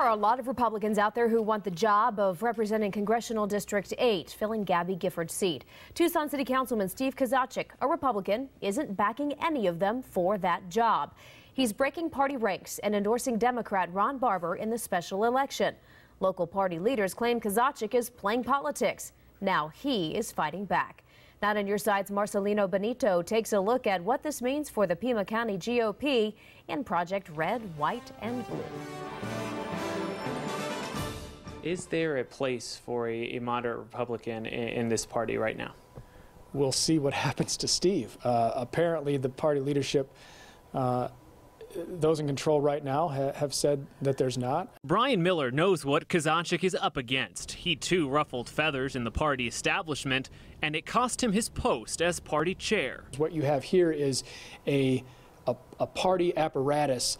are a lot of Republicans out there who want the job of representing Congressional District 8, filling Gabby Gifford's seat. Tucson City Councilman Steve Kozachik, a Republican, isn't backing any of them for that job. He's breaking party ranks and endorsing Democrat Ron Barber in the special election. Local party leaders claim Kozachik is playing politics. Now he is fighting back. Not on Your Side's Marcelino Benito takes a look at what this means for the Pima County GOP in Project Red, White, and Blue. Is there a place for a moderate Republican in this party right now? We'll see what happens to Steve. Apparently the party leadership, those in control right now have said that there's not. Brian Miller knows what Kozachik is up against. He too ruffled feathers in the party establishment, and it cost him his post as party chair. What you have here is a party apparatus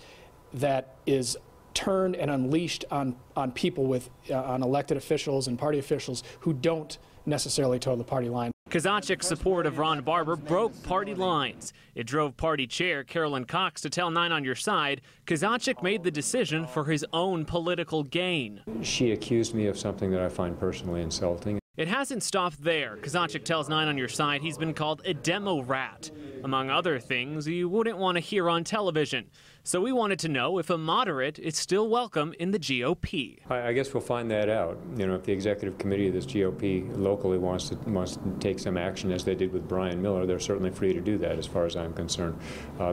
that is turned and unleashed on people on elected officials and party officials who don't necessarily toe the party line. Kozachik's support of Ron Barber broke party lines. It drove party chair Carolyn Cox to tell 9 on Your Side Kozachik made the decision for his own political gain. She accused me of something that I find personally insulting. It hasn't stopped there. Kozachik tells 9 on Your Side he's been called a demo rat, among other things you wouldn't want to hear on television. So we wanted to know if a moderate is still welcome in the GOP. I guess we'll find that out. You know, if the executive committee of this GOP locally wants to take some action, as they did with Brian Miller, they're certainly free to do that as far as I'm concerned.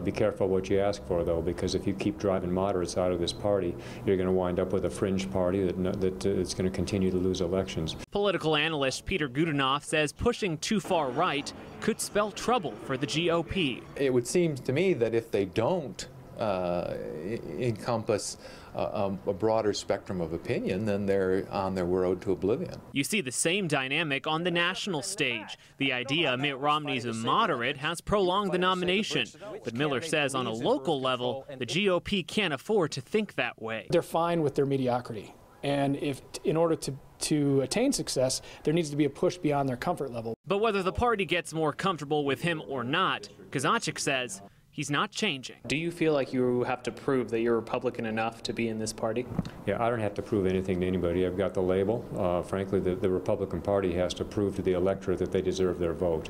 Be careful what you ask for, though, because if you keep driving moderates out of this party, you're going to wind up with a fringe party that's going to continue to lose elections. Political analyst Peter Gudinoff says pushing too far right could spell trouble for the GOP. It would seem to me that if they don't encompass a broader spectrum of opinion, then they're on their road to oblivion. You see the same dynamic on the national stage. The idea Mitt Romney's a moderate has prolonged the nomination. But Miller says on a local level, the GOP can't afford to think that way. They're fine with their mediocrity. And if, in order to attain success, there needs to be a push beyond their comfort level. But whether the party gets more comfortable with him or not, Kozachik says he's not changing. Do you feel like you have to prove that you're Republican enough to be in this party? Yeah, I don't have to prove anything to anybody. I've got the label. Frankly, the Republican Party has to prove to the electorate that they deserve their vote.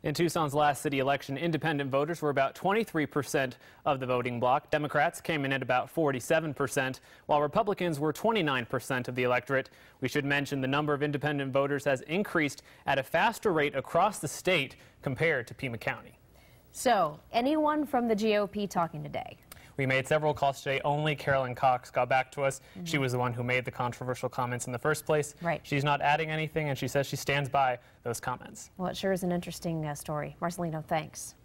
In Tucson's last city election, independent voters were about 23% of the voting bloc. Democrats came in at about 47%, while Republicans were 29% of the electorate. We should mention the number of independent voters has increased at a faster rate across the state compared to Pima County. So, anyone from the GOP talking today? We made several calls today. Only Carolyn Cox got back to us. She was the one who made the controversial comments in the first place. Right. She's not adding anything, and she says she stands by those comments. Well, it sure is an interesting story. Marcelino, thanks.